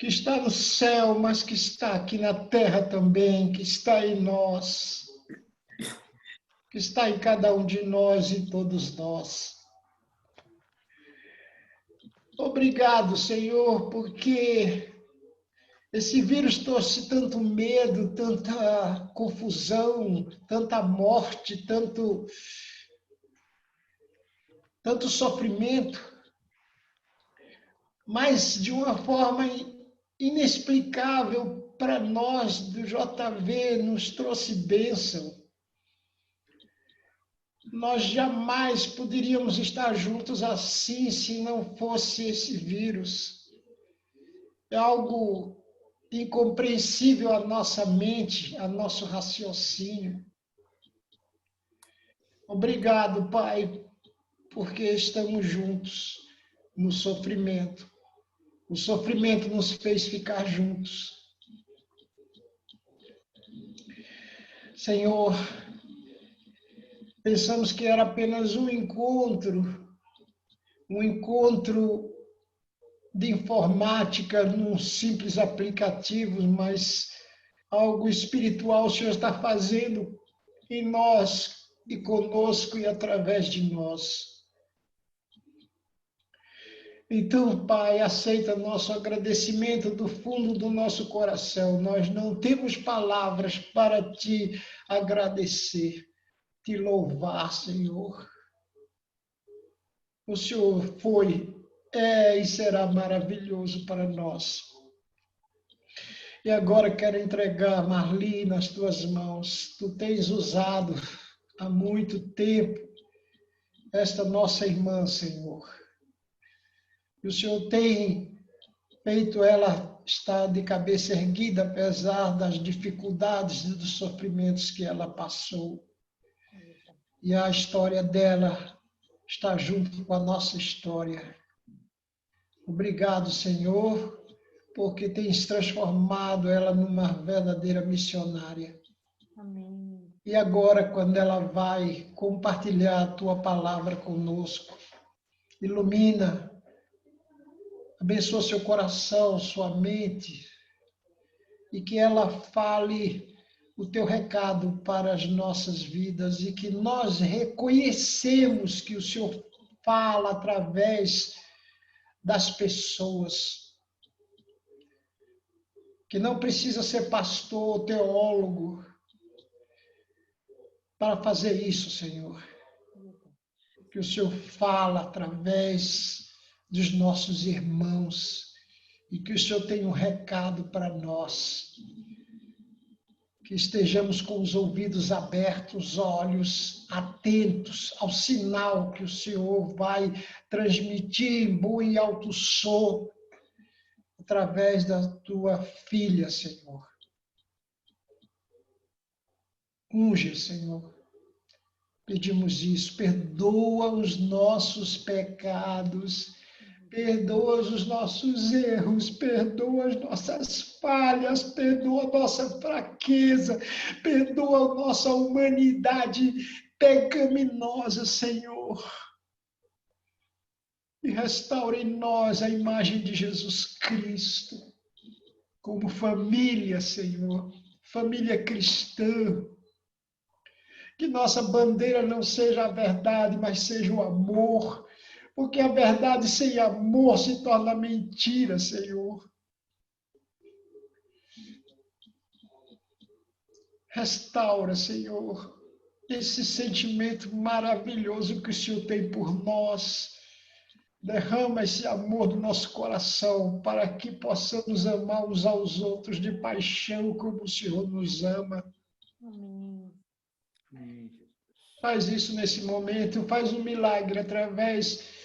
que está no céu, mas que está aqui na terra também, que está em nós, que está em cada um de nós e todos nós. Obrigado, Senhor, porque esse vírus trouxe tanto medo, tanta confusão, tanta morte, tanto sofrimento, mas de uma forma inexplicável para nós do JV, nos trouxe bênção. Nós jamais poderíamos estar juntos assim se não fosse esse vírus. É algo incompreensível à nossa mente, ao nosso raciocínio. Obrigado, Pai, porque estamos juntos no sofrimento. O sofrimento nos fez ficar juntos. Senhor, pensamos que era apenas um encontro de informática num simples aplicativo, mas algo espiritual o Senhor está fazendo em nós e conosco e através de nós. Então, Pai, aceita nosso agradecimento do fundo do nosso coração. Nós não temos palavras para te agradecer, te louvar, Senhor. O Senhor foi, é e será maravilhoso para nós. E agora quero entregar Marli nas tuas mãos. Tu tens usado há muito tempo esta nossa irmã, Senhor. E o Senhor tem feito ela estar de cabeça erguida, apesar das dificuldades e dos sofrimentos que ela passou. E a história dela está junto com a nossa história. Obrigado, Senhor, porque tens transformado ela numa verdadeira missionária. Amém. E agora, quando ela vai compartilhar a tua palavra conosco, ilumina, abençoa seu coração, sua mente, e que ela fale o teu recado para as nossas vidas e que nós reconhecemos que o Senhor fala através das pessoas, que não precisa ser pastor, teólogo, para fazer isso, Senhor. Que o Senhor fala através dos nossos irmãos e que o Senhor tem um recado para nós. Que estejamos com os ouvidos abertos, olhos atentos ao sinal que o Senhor vai transmitir em bom e alto som através da tua filha, Senhor. Unge, Senhor. Pedimos isso. Perdoa os nossos pecados. Perdoa os nossos erros, perdoa as nossas falhas, perdoa a nossa fraqueza, perdoa a nossa humanidade pecaminosa, Senhor. E restaura em nós a imagem de Jesus Cristo, como família, Senhor, família cristã. Que nossa bandeira não seja a verdade, mas seja o amor. Porque a verdade sem amor se torna mentira, Senhor. Restaura, Senhor, esse sentimento maravilhoso que o Senhor tem por nós. Derrama esse amor do nosso coração para que possamos amar uns aos outros de paixão como o Senhor nos ama. Amém. Faz isso nesse momento, faz um milagre através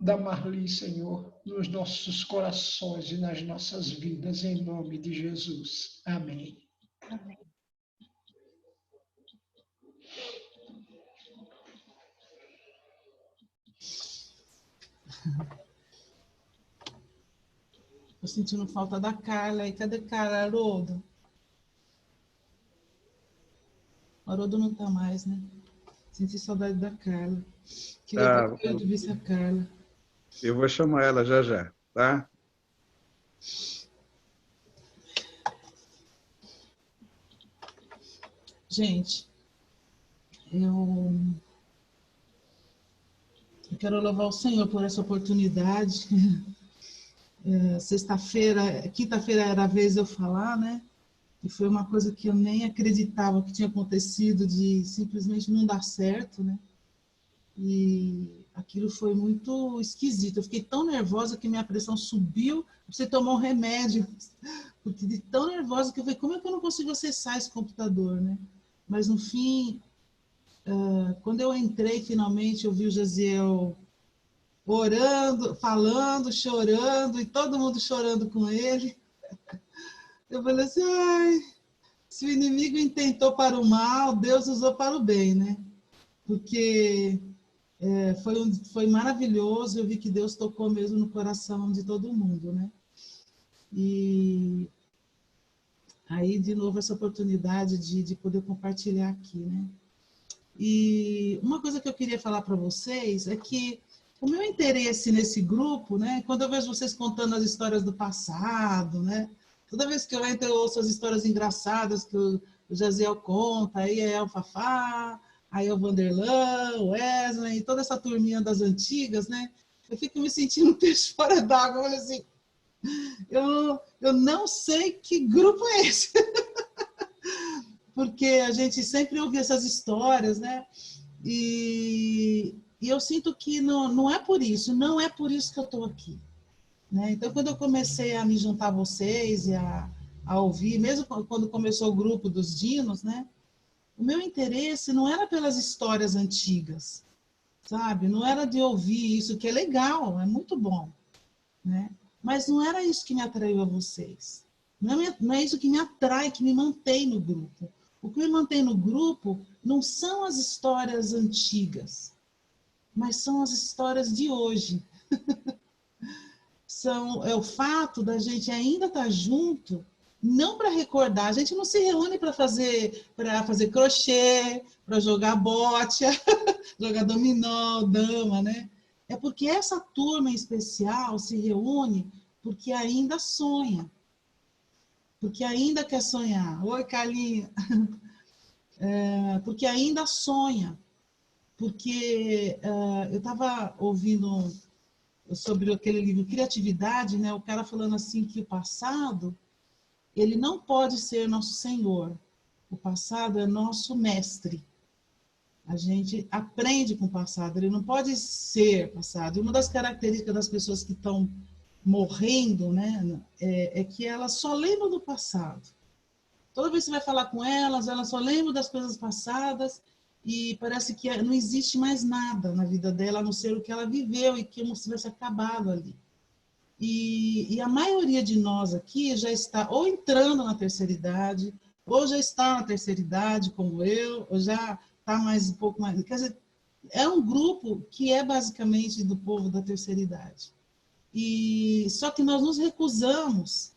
da Marli, Senhor, nos nossos corações e nas nossas vidas, em nome de Jesus. Amém. Amém. Tô sentindo falta da Carla. E cadê Carla, Haroldo? O Haroldo não tá mais, né? Senti saudade da Carla. Queria ter visto a Carla. Eu vou chamar ela já já, tá? Gente, eu quero louvar o Senhor por essa oportunidade. Sexta-feira, quinta-feira era a vez de eu falar, né? E foi uma coisa que eu nem acreditava que tinha acontecido, de simplesmente não dar certo, né? E aquilo foi muito esquisito. Eu fiquei tão nervosa que minha pressão subiu. Você tomar um remédio, porque de tão nervosa que eu falei, como é que eu não consigo acessar esse computador, né? Mas no fim, quando eu entrei, finalmente, eu vi o Jaziel orando, falando, chorando, e todo mundo chorando com ele. Eu falei assim, ai, se o inimigo intentou para o mal, Deus usou para o bem, né? Porque foi maravilhoso, eu vi que Deus tocou mesmo no coração de todo mundo, né? E aí, de novo, essa oportunidade de poder compartilhar aqui, né? E uma coisa que eu queria falar para vocês é que o meu interesse nesse grupo, né? Quando eu vejo vocês contando as histórias do passado, né? Toda vez que eu entro, eu ouço as histórias engraçadas que o Jaziel conta, aí é o Fafá, aí é o Vanderlan, o Wesley, toda essa turminha das antigas, né? Eu fico me sentindo um peixe fora d'água. Eu falei assim, eu não sei que grupo é esse. Porque a gente sempre ouve essas histórias, né? E eu sinto que não é por isso, não é por isso que eu estou aqui. Né? Então, quando eu comecei a me juntar a vocês e a ouvir, mesmo quando começou o grupo dos Dinos, né? O meu interesse não era pelas histórias antigas, sabe? Não era de ouvir isso, que é legal, é muito bom, né? Mas não era isso que me atraiu a vocês. Não é isso que me atrai, que me mantém no grupo. O que me mantém no grupo não são as histórias antigas, mas são as histórias de hoje. É o fato da gente ainda estar junto, não para recordar. A gente não se reúne para fazer crochê, para jogar bote, jogar dominó, dama, né? É porque essa turma em especial se reúne porque ainda sonha, porque ainda quer sonhar. Oi, Carlinha. Porque ainda sonha. Porque eu estava ouvindo sobre aquele livro Criatividade, né? O cara falando assim que o passado, ele não pode ser nosso senhor. O passado é nosso mestre. A gente aprende com o passado, ele não pode ser passado. E uma das características das pessoas que estão morrendo, né, é que elas só lembram do passado. Toda vez que você vai falar com elas só lembram das coisas passadas e parece que não existe mais nada na vida dela, a não ser o que ela viveu e que se tivesse acabado ali. E a maioria de nós aqui já está ou entrando na terceira idade, ou já está na terceira idade, como eu, ou já está mais um pouco mais... Quer dizer, é um grupo que é basicamente do povo da terceira idade. Só que nós nos recusamos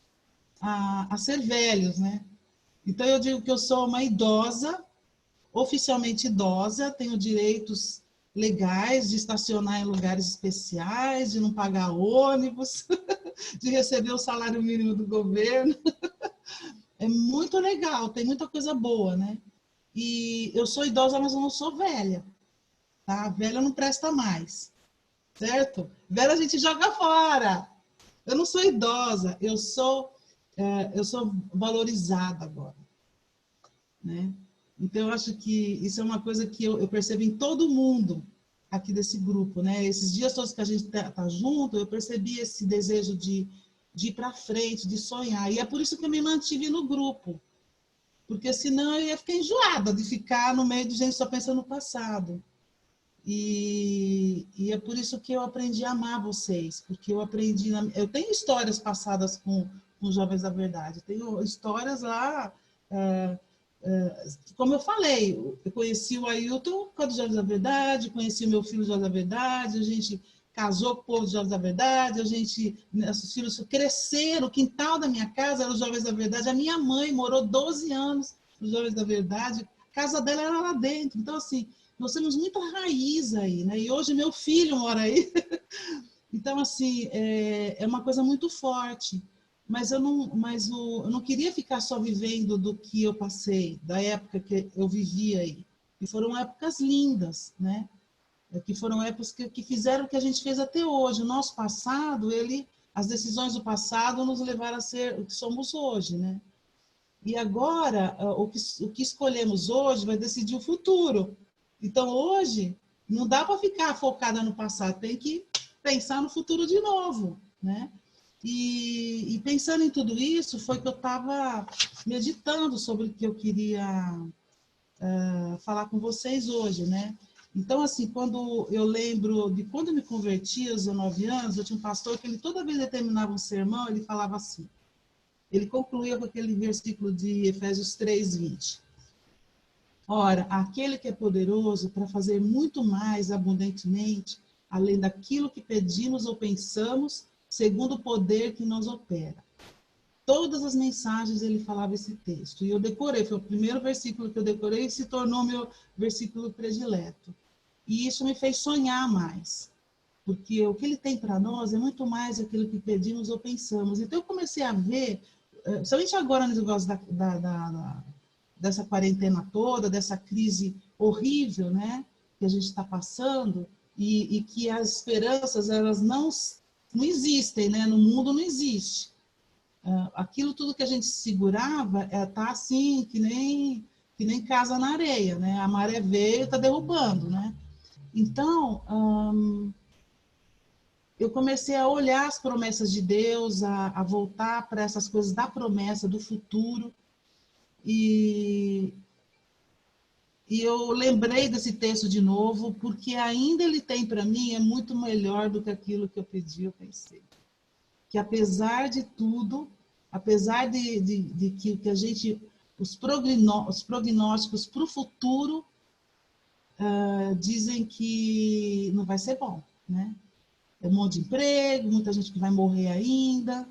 a ser velhos, né? Então, eu digo que eu sou uma idosa, oficialmente idosa, tenho direitos legais de estacionar em lugares especiais, de não pagar ônibus, de receber o salário mínimo do governo. É muito legal, tem muita coisa boa, né? E eu sou idosa, mas eu não sou velha, tá? Velha não presta mais, certo? Velha a gente joga fora. Eu não sou idosa, eu sou valorizada agora, né? Então, eu acho que isso é uma coisa que eu percebo em todo mundo aqui desse grupo, né? Esses dias todos que a gente tá junto, eu percebi esse desejo de ir para frente, de sonhar. E é por isso que eu me mantive no grupo, porque senão eu ia ficar enjoada de ficar no meio de gente só pensando no passado. E é por isso que eu aprendi a amar vocês, porque eu tenho histórias passadas com os Jovens da Verdade, eu tenho histórias lá, como eu falei, eu conheci o Ailton com os Jovens da Verdade, conheci o meu filho Jovem da Verdade, a gente casou com o povo dos Jovens da Verdade, nossos filhos cresceram, o quintal da minha casa era os Jovens da Verdade, a minha mãe morou 12 anos nos Jovens da Verdade, a casa dela era lá dentro, então assim, nós temos muita raiz aí, né? E hoje meu filho mora aí. Então, assim, é uma coisa muito forte. mas eu não queria ficar só vivendo do que eu passei, da época que eu vivia aí. E foram épocas lindas, né? Que foram épocas que fizeram o que a gente fez até hoje. O nosso passado, as decisões do passado nos levaram a ser o que somos hoje, né? E agora, o que escolhemos hoje vai decidir o futuro. Então, hoje, não dá para ficar focada no passado, tem que pensar no futuro de novo, né? E pensando em tudo isso, foi que eu estava meditando sobre o que eu queria falar com vocês hoje, né? Então, assim, quando eu lembro de quando eu me converti aos 19 anos, eu tinha um pastor que toda vez que ele terminava um sermão, ele falava assim, ele concluía com aquele versículo de Efésios 3:20. Ora, aquele que é poderoso para fazer muito mais abundantemente, além daquilo que pedimos ou pensamos, segundo o poder que nos opera. Todas as mensagens ele falava esse texto. E eu decorei, foi o primeiro versículo que eu decorei e se tornou meu versículo predileto. E isso me fez sonhar mais. Porque o que ele tem para nós é muito mais aquilo que pedimos ou pensamos. Então eu comecei a ver, somente agora nesse negócio dessa quarentena toda, dessa crise horrível, né, que a gente está passando, e que as esperanças, elas não existem, né, no mundo não existe. Aquilo tudo que a gente segurava está assim, que nem casa na areia, né? A maré veio e está derrubando, né? Então, eu comecei a olhar as promessas de Deus, a voltar para essas coisas da promessa, do futuro, e eu lembrei desse texto de novo, porque ainda ele tem para mim, é muito melhor do que aquilo que eu pedi, eu pensei. Que apesar de tudo, apesar de que a gente, os prognósticos para o futuro dizem que não vai ser bom, né? É um monte de emprego, muita gente que vai morrer ainda.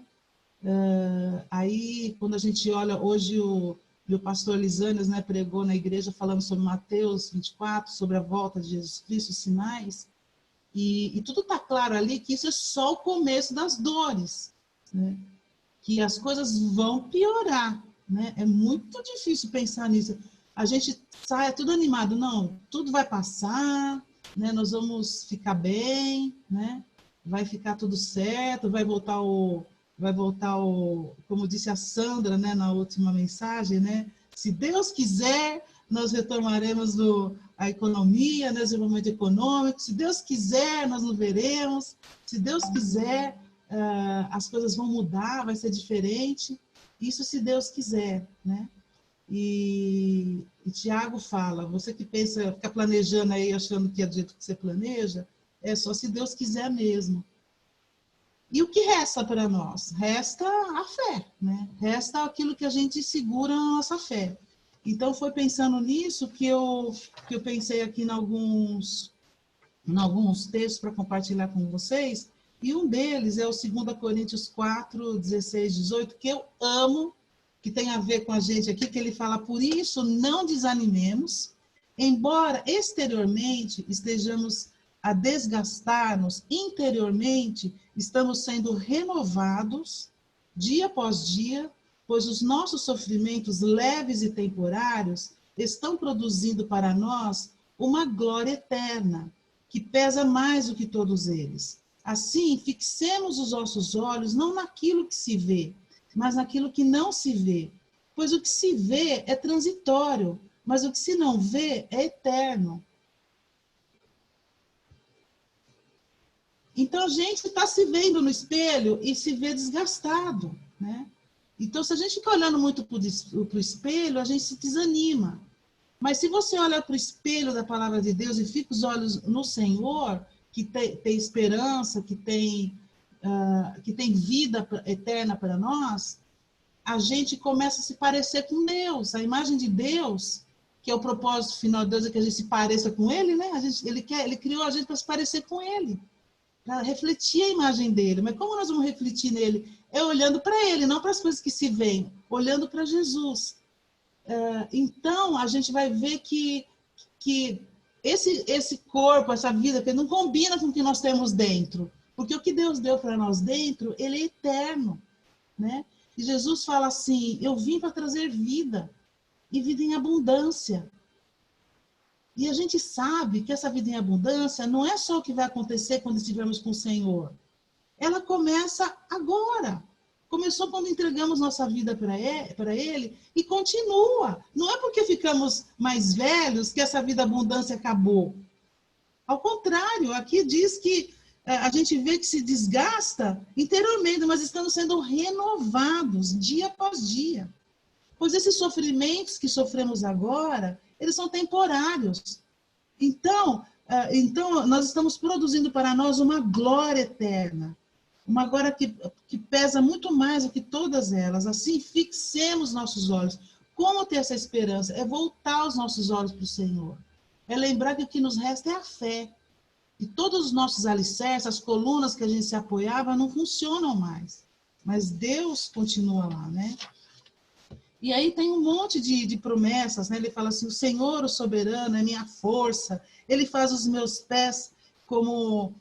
Aí, quando a gente olha, hoje o pastor Lisânias, né, pregou na igreja falando sobre Mateus 24, sobre a volta de Jesus Cristo, os sinais, e tudo está claro ali que isso é só o começo das dores, né? Que as coisas vão piorar, né? É muito difícil pensar nisso. A gente sai tudo animado, não, tudo vai passar, né? Nós vamos ficar bem, né? Vai ficar tudo certo, vai voltar como disse a Sandra, né, na última mensagem, né? Se Deus quiser, nós retomaremos a economia, né, o desenvolvimento econômico. Se Deus quiser, nós nos veremos. Se Deus quiser, as coisas vão mudar, vai ser diferente. Isso se Deus quiser, né? E Tiago fala, você que pensa, fica planejando aí, achando que é do jeito que você planeja, é só se Deus quiser mesmo. E o que resta para nós? Resta a fé, né? Resta aquilo que a gente segura na nossa fé. Então, foi pensando nisso que eu pensei aqui em alguns textos para compartilhar com vocês, e um deles é o 2 Coríntios 4, 16, 18, que eu amo, que tem a ver com a gente aqui, que ele fala, por isso não desanimemos, embora exteriormente estejamos a desgastar-nos, interiormente estamos sendo renovados dia após dia, pois os nossos sofrimentos leves e temporários estão produzindo para nós uma glória eterna, que pesa mais do que todos eles. Assim, fixemos os nossos olhos não naquilo que se vê, mas naquilo que não se vê. Pois o que se vê é transitório, mas o que se não vê é eterno. Então, a gente está se vendo no espelho e se vê desgastado, né? Então, se a gente fica olhando muito para o espelho, a gente se desanima. Mas se você olha para o espelho da palavra de Deus e fica os olhos no Senhor, que tem esperança, que tem vida eterna para nós, a gente começa a se parecer com Deus. A imagem de Deus, que é o propósito final de Deus, é que a gente se pareça com Ele, né? Ele criou a gente para se parecer com Ele, para refletir a imagem dele. Mas como nós vamos refletir nele? É olhando para ele, não para as coisas que se veem, olhando para Jesus. Então, a gente vai ver que esse corpo, essa vida, que não combina com o que nós temos dentro. Porque o que Deus deu para nós dentro, ele é eterno. né? E Jesus fala assim, eu vim para trazer vida, e vida em abundância. E a gente sabe que essa vida em abundância não é só o que vai acontecer quando estivermos com o Senhor. Ela começa agora. Começou quando entregamos nossa vida para Ele e continua. Não é porque ficamos mais velhos que essa vida abundância acabou. Ao contrário, aqui diz que a gente vê que se desgasta interiormente, mas estamos sendo renovados dia após dia. Pois esses sofrimentos que sofremos agora, eles são temporários. Então, nós estamos produzindo para nós uma glória eterna. Uma glória que pesa muito mais do que todas elas. Assim, fixemos nossos olhos. Como ter essa esperança? É voltar os nossos olhos para o Senhor. É lembrar que o que nos resta é a fé. E todos os nossos alicerces, as colunas que a gente se apoiava, não funcionam mais. Mas Deus continua lá, né? E aí tem um monte de promessas, né? Ele fala assim, o Senhor, o soberano, é minha força. Ele faz os meus pés como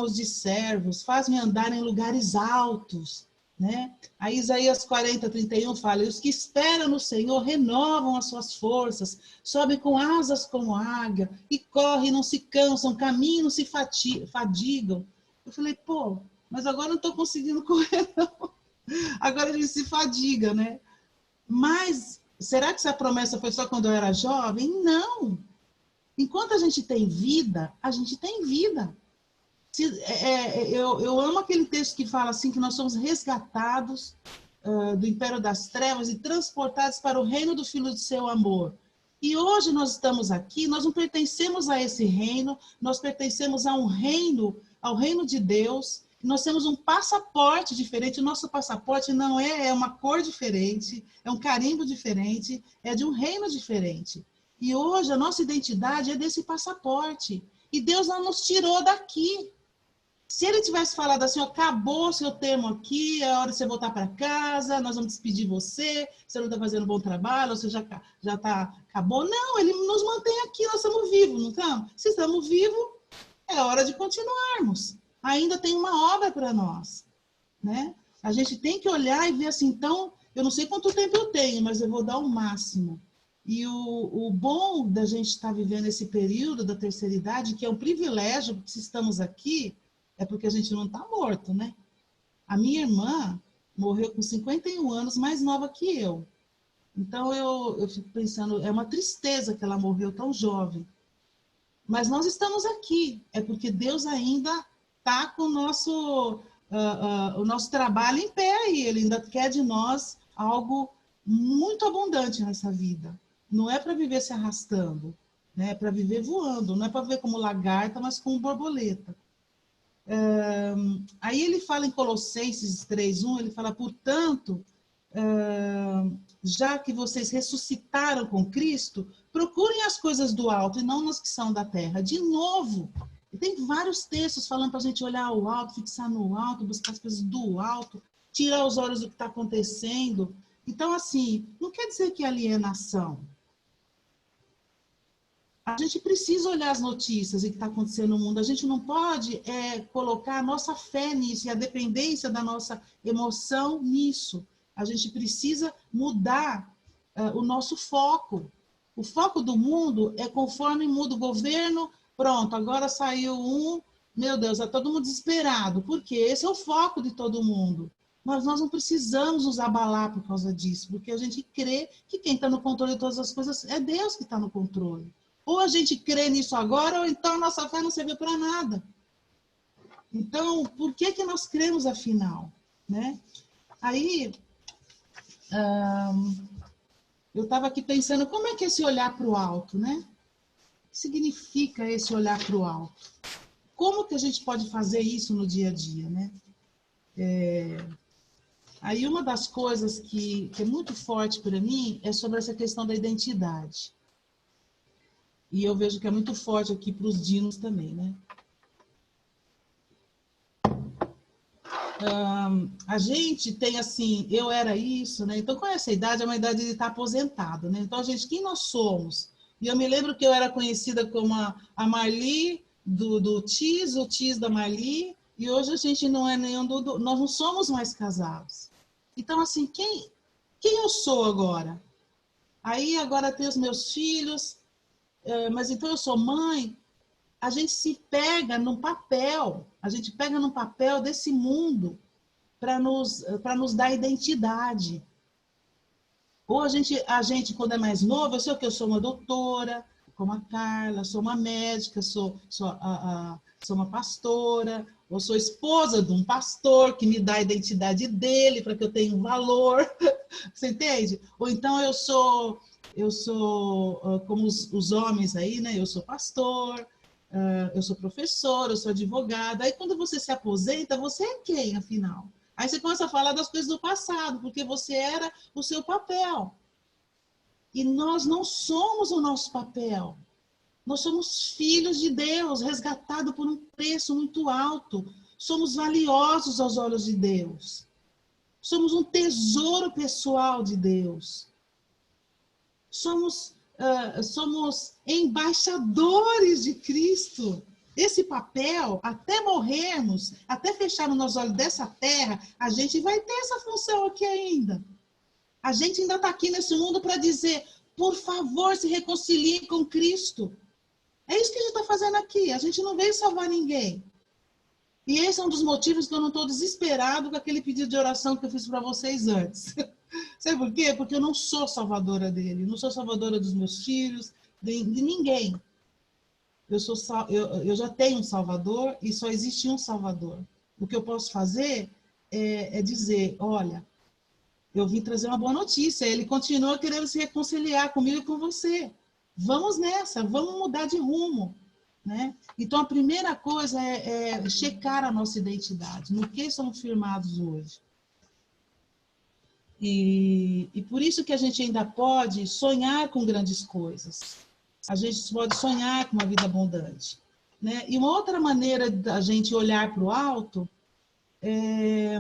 os de servos, faz-me andar em lugares altos, né? Aí Isaías 40:31 fala, e os que esperam no Senhor renovam as suas forças, sobem com asas como águia, e correm, não se cansam, caminham, não se fadigam. Eu falei, pô, mas agora não estou conseguindo correr, não. Agora a gente se fadiga, né? Mas será que essa promessa foi só quando eu era jovem? Não. Enquanto a gente tem vida, a gente tem vida. Eu amo aquele texto que fala assim, que nós somos resgatados do império das trevas e transportados para o reino do Filho do seu amor. E hoje nós estamos aqui, nós não pertencemos a esse reino, nós pertencemos a um reino, ao reino de Deus. Nós temos um passaporte diferente, o nosso passaporte não é uma cor diferente, é um carimbo diferente, é de um reino diferente. E hoje a nossa identidade é desse passaporte. E Deus não nos tirou daqui. Se ele tivesse falado assim, acabou seu termo aqui, é hora de você voltar para casa, nós vamos despedir você não está fazendo um bom trabalho, você já acabou. Não, ele nos mantém aqui, nós estamos vivos, não estamos? Se estamos vivos, é hora de continuarmos. Ainda tem uma obra para nós, né? A gente tem que olhar e ver assim, então, eu não sei quanto tempo eu tenho, mas eu vou dar o máximo. E o bom da gente estar vivendo esse período da terceira idade, que é um privilégio, porque se estamos aqui, é porque a gente não está morto, né? A minha irmã morreu com 51 anos, mais nova que eu. Então, eu fico pensando, é uma tristeza que ela morreu tão jovem. Mas nós estamos aqui, é porque Deus ainda está com o nosso trabalho em pé e Ele ainda quer de nós algo muito abundante nessa vida. Não é para viver se arrastando, né? É para viver voando, não é para viver como lagarta, mas como borboleta. Aí ele fala em Colossenses 3:1, ele fala, portanto, já que vocês ressuscitaram com Cristo, procurem as coisas do alto e não nas que são da terra. De novo, tem vários textos falando para a gente olhar o alto, fixar no alto, buscar as coisas do alto, tirar os olhos do que está acontecendo. Então, assim, não quer dizer que é alienação. A gente precisa olhar as notícias e o que está acontecendo no mundo. A gente não pode colocar a nossa fé nisso e a dependência da nossa emoção nisso. A gente precisa mudar o nosso foco. O foco do mundo é conforme muda o governo. Pronto, agora saiu meu Deus, está todo mundo desesperado. Por quê? Esse é o foco de todo mundo. Mas nós não precisamos nos abalar por causa disso, porque a gente crê que quem está no controle de todas as coisas é Deus que está no controle. Ou a gente crê nisso agora, ou então a nossa fé não serviu para nada. Então, por que nós cremos afinal? Né? Aí, eu estava aqui pensando, como é que é esse olhar para o alto, né? O que significa esse olhar para o alto? Como que a gente pode fazer isso no dia a dia, né? Aí uma das coisas que é muito forte para mim é sobre essa questão da identidade. E eu vejo que é muito forte aqui para os dinos também, né? A gente tem assim, eu era isso, né? Então, com essa idade, é uma idade de estar aposentado, né? Então, quem nós somos? E eu me lembro que eu era conhecida como a Marli do Tis, o Tis da Marli, e hoje a gente não é nenhum nós não somos mais casados. Então, assim, quem eu sou agora? Aí agora tem os meus filhos, mas então eu sou mãe. A gente se pega num papel, a gente pega num papel desse mundo para nos dar identidade. Ou a gente, quando é mais novo, eu sei o que eu sou uma doutora, como a Carla, sou uma médica, sou uma pastora, ou sou esposa de um pastor que me dá a identidade dele para que eu tenha um valor. Você entende? Ou então eu sou como os homens aí, né? Eu sou pastor, eu sou professor, eu sou advogada. Aí quando você se aposenta, você é quem, afinal? Aí você começa a falar das coisas do passado, porque você era o seu papel. E nós não somos o nosso papel. Nós somos filhos de Deus, resgatados por um preço muito alto. Somos valiosos aos olhos de Deus. Somos um tesouro pessoal de Deus. Somos embaixadores de Cristo. Esse papel, até morrermos, até fecharmos os olhos dessa terra, a gente vai ter essa função aqui ainda. A gente ainda está aqui nesse mundo para dizer, por favor, se reconcilie com Cristo. É isso que a gente está fazendo aqui. A gente não veio salvar ninguém. E esse é um dos motivos que eu não estou desesperado com aquele pedido de oração que eu fiz para vocês antes. Sabe por quê? Porque eu não sou salvadora dele. Não sou salvadora dos meus filhos, de ninguém. Eu já tenho um Salvador e só existe um Salvador. O que eu posso fazer é dizer, olha, eu vim trazer uma boa notícia. Ele continua querendo se reconciliar comigo e com você. Vamos nessa, vamos mudar de rumo. Né? Então, a primeira coisa é checar a nossa identidade. No que somos firmados hoje? E por isso que a gente ainda pode sonhar com grandes coisas. A gente pode sonhar com uma vida abundante. Né? E uma outra maneira da gente olhar para o alto é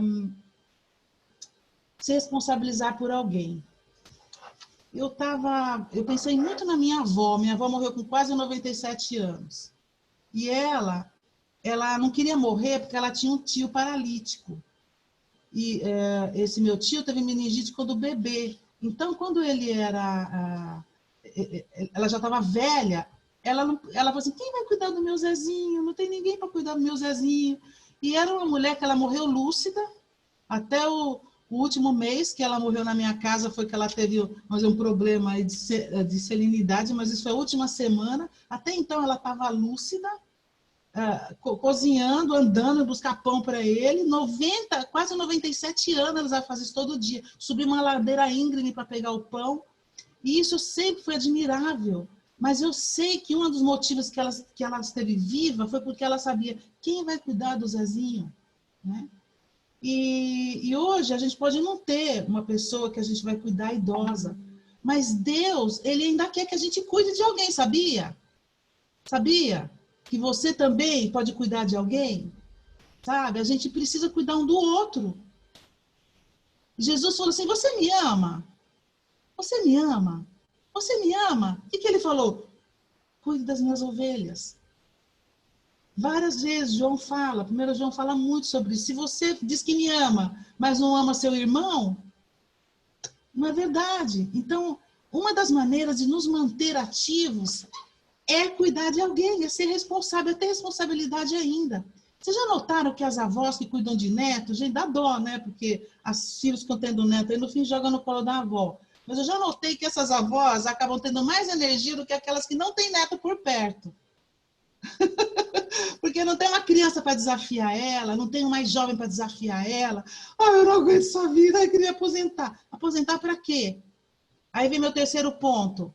se responsabilizar por alguém. Eu pensei muito na minha avó. Minha avó morreu com quase 97 anos. E ela não queria morrer porque ela tinha um tio paralítico. E esse meu tio teve meningite quando bebê. Então, quando ele ela já estava velha, ela falou assim, quem vai cuidar do meu Zezinho? Não tem ninguém para cuidar do meu Zezinho. E era uma mulher que ela morreu lúcida, até o último mês que ela morreu na minha casa foi que ela teve um problema aí de salinidade, mas isso foi a última semana. Até então ela estava lúcida, cozinhando, andando, buscar pão para ele. Quase 97 anos ela faz isso todo dia. Subir uma ladeira íngreme para pegar o pão. E isso sempre foi admirável. Mas eu sei que um dos motivos que ela esteve viva foi porque ela sabia quem vai cuidar do Zezinho, né? E hoje a gente pode não ter uma pessoa que a gente vai cuidar idosa, mas Deus, Ele ainda quer que a gente cuide de alguém, sabia? Sabia? Que você também pode cuidar de alguém? Sabe? A gente precisa cuidar um do outro. Jesus falou assim, você me ama? Você me ama? Você me ama? O que ele falou? Cuide das minhas ovelhas. Várias vezes João fala, 1 João fala muito sobre isso. Se você diz que me ama, mas não ama seu irmão, não é verdade. Então, uma das maneiras de nos manter ativos é cuidar de alguém, é ser responsável, é ter responsabilidade ainda. Vocês já notaram que as avós que cuidam de netos, gente, dá dó, né? Porque as filhos que estão tendo neto, aí no fim jogam no colo da avó. Mas eu já notei que essas avós acabam tendo mais energia do que aquelas que não têm neto por perto. Porque não tem uma criança para desafiar ela, não tem um mais jovem para desafiar ela. Eu não aguento essa vida, eu queria aposentar. Aposentar para quê? Aí vem meu terceiro ponto.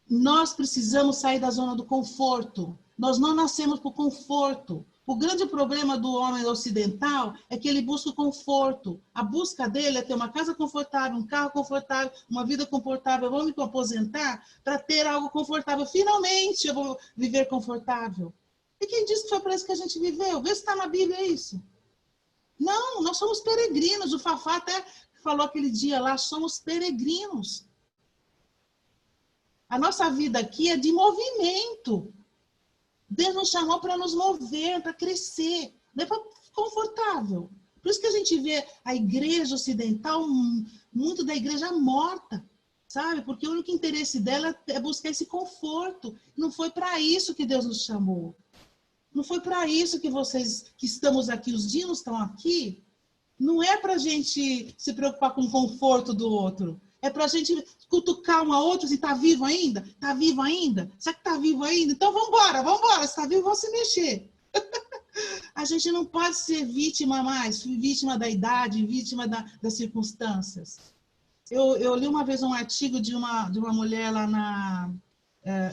Nós precisamos sair da zona do conforto. Nós não nascemos por conforto. O grande problema do homem ocidental é que ele busca o conforto. A busca dele é ter uma casa confortável, um carro confortável, uma vida confortável. Eu vou me aposentar para ter algo confortável. Finalmente eu vou viver confortável. E quem disse que foi para isso que a gente viveu? Vê se está na Bíblia isso. Não, nós somos peregrinos. O Fafá até falou aquele dia lá, somos peregrinos. A nossa vida aqui é de movimento. Deus nos chamou para nos mover, para crescer. Não é para confortável. Por isso que a gente vê a igreja ocidental, muito da igreja morta, sabe? Porque o único interesse dela é buscar esse conforto. Não foi para isso que Deus nos chamou. Não foi para isso que vocês que estamos aqui, os dinos estão aqui. Não é para a gente se preocupar com o conforto do outro. É para a gente cutucar um ao outro e está vivo ainda? Está vivo ainda? Será que está vivo ainda? Então vamos embora. Se está vivo, vamos se mexer. A gente não pode ser vítima mais, vítima da idade, vítima das circunstâncias. Eu li uma vez um artigo de uma mulher lá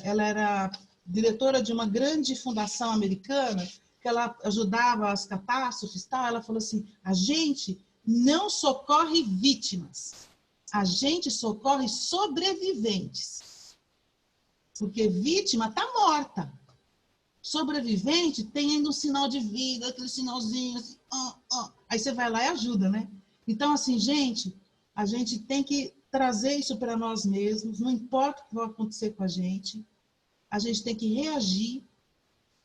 ela era diretora de uma grande fundação americana, que ela ajudava as catástrofes e tal. Ela falou assim, a gente não socorre vítimas, a gente socorre sobreviventes. Porque vítima está morta. Sobrevivente tem ainda um sinal de vida, aquele sinalzinho assim, aí você vai lá e ajuda, né? Então, assim, gente, a gente tem que trazer isso para nós mesmos, não importa o que vai acontecer com a gente tem que reagir,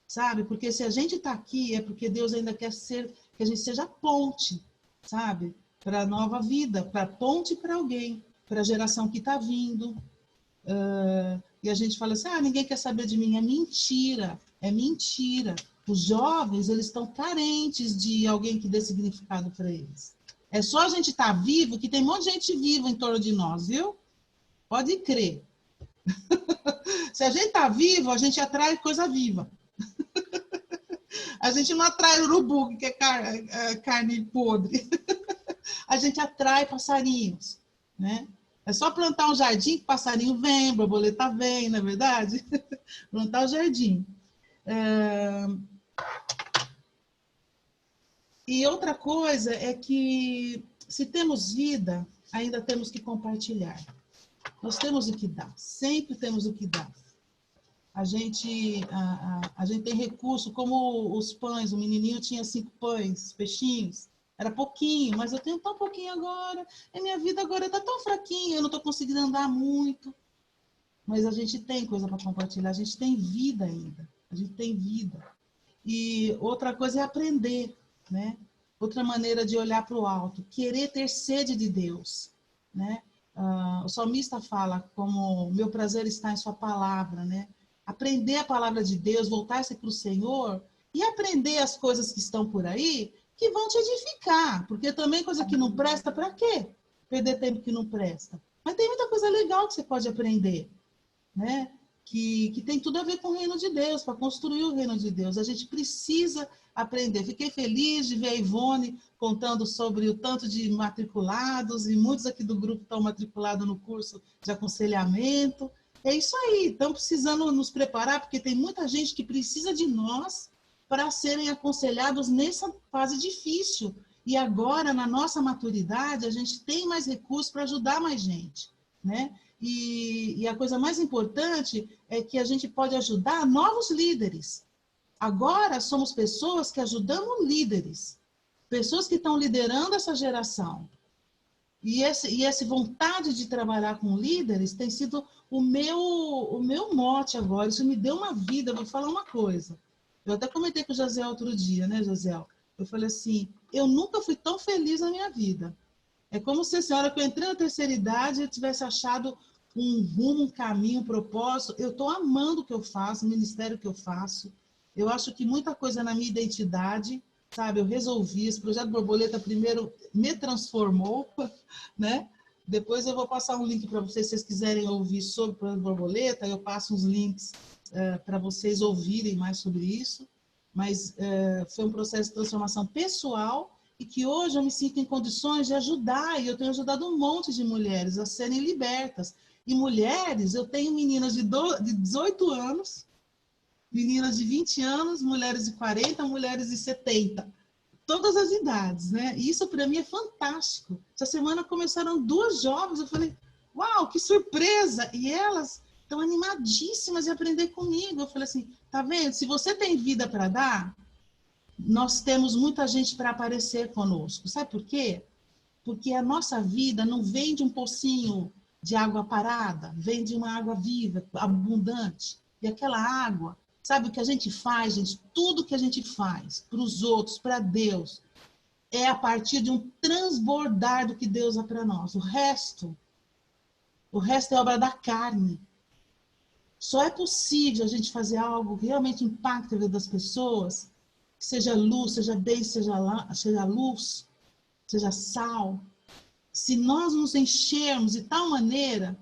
sabe? Porque se a gente está aqui, é porque Deus ainda quer que a gente seja ponte, sabe? Para a nova vida, para ponte para alguém, para a geração que está vindo. E a gente fala assim, ninguém quer saber de mim. É mentira, é mentira. Os jovens, eles estão carentes de alguém que dê significado para eles. É só a gente estar vivo, que tem um monte de gente viva em torno de nós, viu? Pode crer. Se a gente está vivo, a gente atrai coisa viva. A gente não atrai urubu, que é carne podre. A gente atrai passarinhos, né? É só plantar um jardim que passarinho vem, borboleta vem, não é verdade? Plantar o jardim. E outra coisa é que, se temos vida, ainda temos que compartilhar. Nós temos o que dar, sempre temos o que dar. A gente tem recurso, como os pães, o menininho tinha 5 pães, peixinhos, era pouquinho, mas eu tenho tão pouquinho agora, e minha vida agora está tão fraquinha, eu não estou conseguindo andar muito. Mas a gente tem coisa para compartilhar, a gente tem vida ainda, a gente tem vida. E outra coisa é aprender, né? Outra maneira de olhar para o alto, querer ter sede de Deus, né? O salmista fala como meu prazer está em sua palavra, né? Aprender a palavra de Deus, voltar-se para o Senhor e aprender as coisas que estão por aí que vão te edificar, porque também coisa que não presta, para quê? Perder tempo que não presta. Mas tem muita coisa legal que você pode aprender, né? Que tem tudo a ver com o reino de Deus, para construir o reino de Deus. A gente precisa aprender. Fiquei feliz de ver a Ivone contando sobre o tanto de matriculados, e muitos aqui do grupo estão matriculados no curso de aconselhamento. É isso aí, estamos precisando nos preparar, porque tem muita gente que precisa de nós para serem aconselhados nessa fase difícil. E agora, na nossa maturidade, a gente tem mais recursos para ajudar mais gente, né? E a coisa mais importante é que a gente pode ajudar novos líderes. Agora somos pessoas que ajudamos líderes, pessoas que estão liderando essa geração. E essa vontade de trabalhar com líderes tem sido o meu mote agora. Isso me deu uma vida. Eu vou falar uma coisa. Eu até comentei com o Josiel outro dia, né, Josiel? Eu falei assim, eu nunca fui tão feliz na minha vida. É como se a hora que eu entrei na terceira idade, eu tivesse achado um rumo, um caminho, um propósito. Eu estou amando o que eu faço, o ministério que eu faço. Eu acho que muita coisa na minha identidade, sabe? Eu resolvi. Esse projeto Borboleta primeiro me transformou, né? Depois eu vou passar um link para vocês, se vocês quiserem ouvir sobre o projeto Borboleta, eu passo uns links para vocês ouvirem mais sobre isso. Mas foi um processo de transformação pessoal e que hoje eu me sinto em condições de ajudar, e eu tenho ajudado um monte de mulheres a serem libertas. E mulheres, eu tenho meninas de 18 anos, meninas de 20 anos, mulheres de 40, mulheres de 70. Todas as idades, né? E isso para mim é fantástico. Essa semana começaram 2 jovens, eu falei, uau, que surpresa! E elas estão animadíssimas de aprender comigo. Eu falei assim, tá vendo? Se você tem vida para dar, nós temos muita gente para aparecer conosco. Sabe por quê? Porque a nossa vida não vem de um pocinho de água parada, vem de uma água viva, abundante. E aquela água, sabe o que a gente faz, gente? Tudo que a gente faz para os outros, para Deus, é a partir de um transbordar do que Deus dá para nós. O resto é obra da carne. Só é possível a gente fazer algo que realmente impacte a vida das pessoas, que seja luz, seja bem, seja luz, seja sal, se nós nos enchermos de tal maneira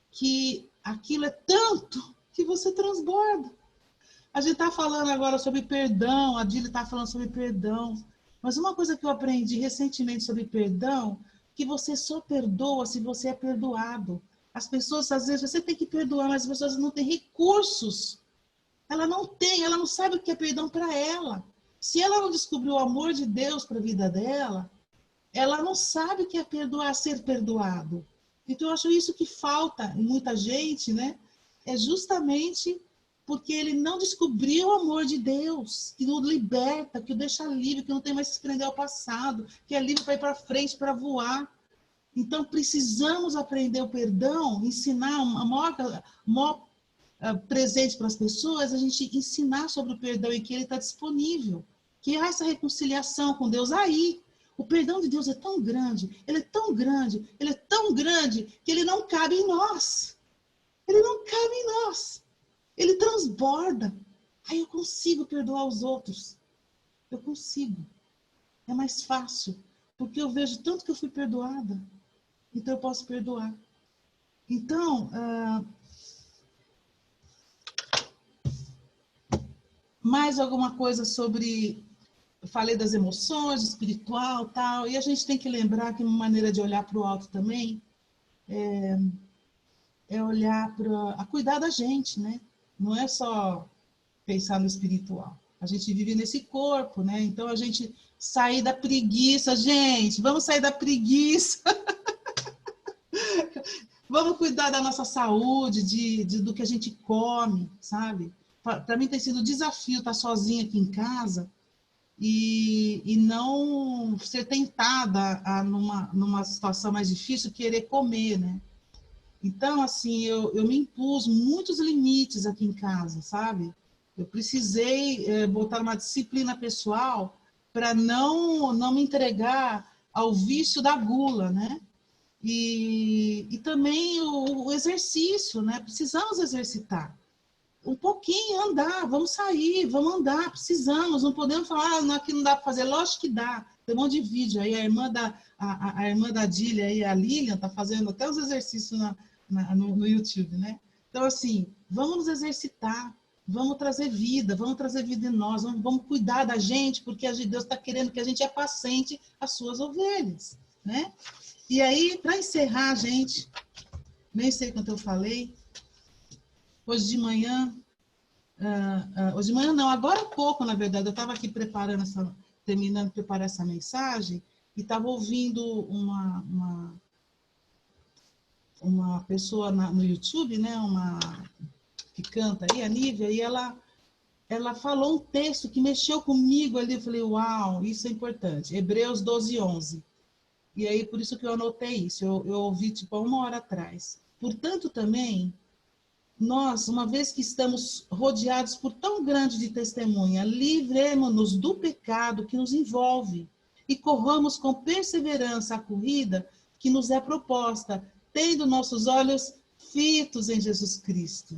que aquilo é tanto que você transborda. A gente está falando agora sobre perdão, a Dília está falando sobre perdão, mas uma coisa que eu aprendi recentemente sobre perdão, que você só perdoa se você é perdoado. As pessoas, às vezes, você tem que perdoar, mas as pessoas não têm recursos. Ela não sabe o que é perdão para ela. Se ela não descobriu o amor de Deus para a vida dela, ela não sabe o que é perdoar, ser perdoado. Então, eu acho isso que falta em muita gente, né? É justamente porque ele não descobriu o amor de Deus, que o liberta, que o deixa livre, que não tem mais que se prender ao passado, que é livre para ir para frente, para voar. Então, precisamos aprender o perdão, ensinar, o maior presente para as pessoas, a gente ensinar sobre o perdão e que ele está disponível, que há essa reconciliação com Deus aí. O perdão de Deus é tão grande, ele é tão grande, ele é tão grande, que ele não cabe em nós. Ele não cabe em nós. Ele transborda. Aí eu consigo perdoar os outros. Eu consigo. É mais fácil, porque eu vejo tanto que eu fui perdoada. Então eu posso perdoar. Então, mais alguma coisa sobre... Eu falei das emoções, espiritual, tal, e a gente tem que lembrar que uma maneira de olhar para o alto também é olhar a cuidar da gente, né? Não é só pensar no espiritual. A gente vive nesse corpo, né? Então a gente sair da preguiça, gente, vamos sair da preguiça. Vamos cuidar da nossa saúde, do que a gente come, sabe? Para mim tem sido um desafio estar sozinha aqui em casa e não ser tentada a numa situação mais difícil, querer comer, né? Então, assim, eu me impus muitos limites aqui em casa, sabe? Eu precisei botar uma disciplina pessoal para não me entregar ao vício da gula, né? E também o exercício, né? Precisamos exercitar. Um pouquinho, andar, vamos sair, vamos andar, precisamos, não podemos falar, não, aqui não dá para fazer, lógico que dá. Tem um monte de vídeo aí, a irmã da Dília aí, a Lilian, está fazendo até os exercícios no YouTube, né? Então, assim, vamos nos exercitar, vamos trazer vida em nós, vamos cuidar da gente, porque Deus está querendo que a gente apacente as suas ovelhas, né? E aí, para encerrar, gente, nem sei quanto eu falei, hoje de manhã não, agora há pouco, na verdade, eu estava aqui terminando de preparar essa mensagem e estava ouvindo uma pessoa no YouTube, né, que canta aí, a Nívia, e ela falou um texto que mexeu comigo ali, eu falei, uau, isso é importante, Hebreus 12:11. E aí, por isso que eu anotei isso, eu ouvi tipo há 1 hora atrás. Portanto, também, nós, uma vez que estamos rodeados por tão grande de testemunha, livremo-nos do pecado que nos envolve e corramos com perseverança a corrida que nos é proposta, tendo nossos olhos fitos em Jesus Cristo,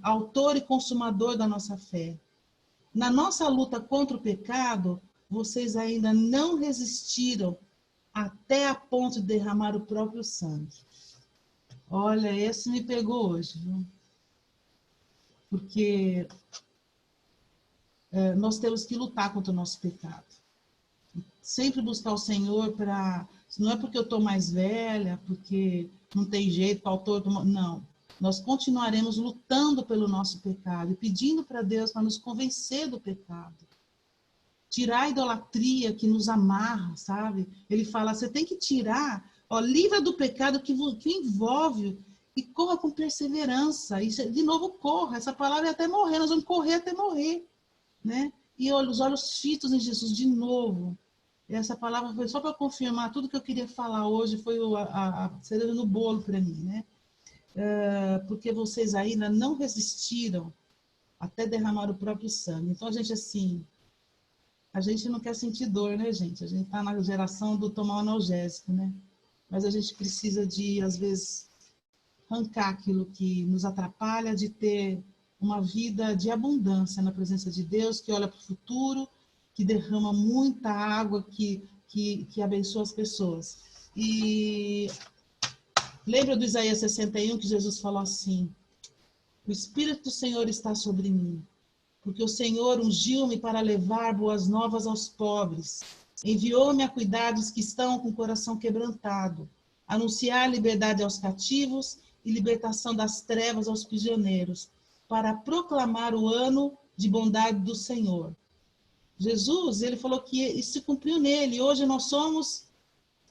autor e consumador da nossa fé. Na nossa luta contra o pecado, vocês ainda não resistiram até a ponto de derramar o próprio sangue. Olha, esse me pegou hoje, viu? Porque nós temos que lutar contra o nosso pecado. Sempre buscar o Senhor para... Não é porque eu estou mais velha, porque não tem jeito, autor... Não. Nós continuaremos lutando pelo nosso pecado e pedindo para Deus para nos convencer do pecado. Tirar a idolatria que nos amarra, sabe? Ele fala, você tem que tirar, livra do pecado que envolve e corra com perseverança. E, de novo, corra. Essa palavra é até morrer, nós vamos correr até morrer, né? E os olhos fitos em Jesus, de novo. Essa palavra foi só para confirmar tudo que eu queria falar hoje, foi a cereja no bolo para mim, né? Porque vocês ainda não resistiram até derramar o próprio sangue. Então, a gente, assim, A gente não quer sentir dor, né, gente? A gente está na geração do tomar um analgésico, né? Mas a gente precisa de, às vezes, arrancar aquilo que nos atrapalha de ter uma vida de abundância na presença de Deus, que olha para o futuro, que derrama muita água, que abençoa as pessoas. E lembra do Isaías 61, que Jesus falou assim: o Espírito do Senhor está sobre mim, porque o Senhor ungiu-me para levar boas novas aos pobres. Enviou-me a cuidar dos que estão com o coração quebrantado, anunciar liberdade aos cativos e libertação das trevas aos prisioneiros, para proclamar o ano de bondade do Senhor. Jesus, ele falou que isso se cumpriu nele. Hoje nós somos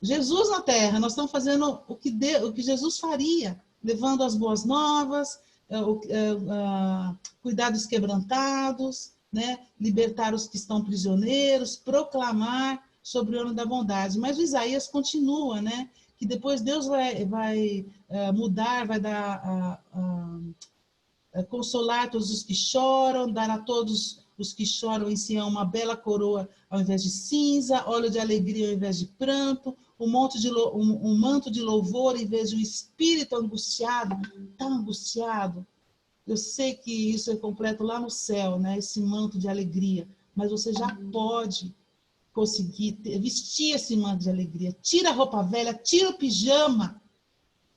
Jesus na terra. Nós estamos fazendo o que Jesus faria, levando as boas novas, cuidar dos quebrantados, né? Libertar os que estão prisioneiros, proclamar sobre o ano da bondade. Mas o Isaías continua, né? Que depois Deus vai mudar, vai dar consolar todos os que choram, dar a todos os que choram em Sião uma bela coroa ao invés de cinza, óleo de alegria ao invés de pranto, um manto de louvor em vez de um espírito angustiado. Está angustiado? Eu sei que isso é completo lá no céu, né? Esse manto de alegria, mas você já pode conseguir vestir esse manto de alegria. Tira a roupa velha, tira o pijama.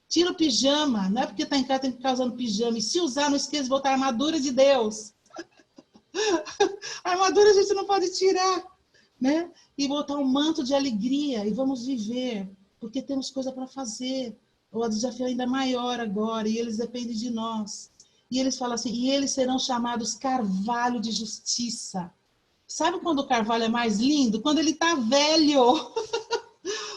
Tira o pijama, não é porque está em casa tem que ficar usando pijama. E se usar, não esqueça de botar a armadura de Deus. A armadura a gente não pode tirar, né? E botar um manto de alegria e vamos viver, porque temos coisa para fazer. O desafio ainda é maior agora e eles dependem de nós. E eles falam assim, e eles serão chamados carvalho de justiça. Sabe quando o carvalho é mais lindo? Quando ele está velho.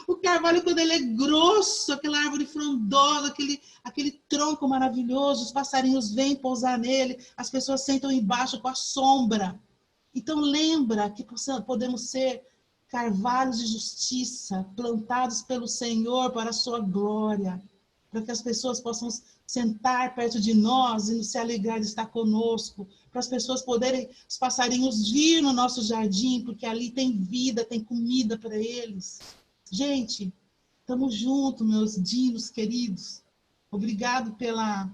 O carvalho, quando ele é grosso, aquela árvore frondosa, aquele tronco maravilhoso, os passarinhos vêm pousar nele, as pessoas sentam embaixo com a sombra. Então lembra que podemos ser carvalhos de justiça, plantados pelo Senhor para a sua glória, para que as pessoas possam sentar perto de nós e se alegrar de estar conosco, para as pessoas poderem, os passarinhos vir no nosso jardim, porque ali tem vida, tem comida para eles. Gente, estamos juntos, meus dinos queridos. Obrigado pela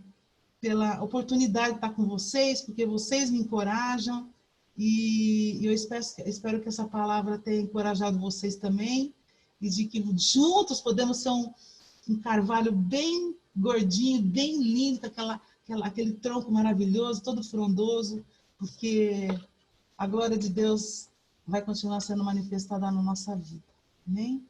oportunidade de estar com vocês, porque vocês me encorajam. E eu espero que essa palavra tenha encorajado vocês também. E de que juntos podemos ser um carvalho bem gordinho, bem lindo, com aquele tronco maravilhoso, todo frondoso, porque a glória de Deus vai continuar sendo manifestada na nossa vida. Amém?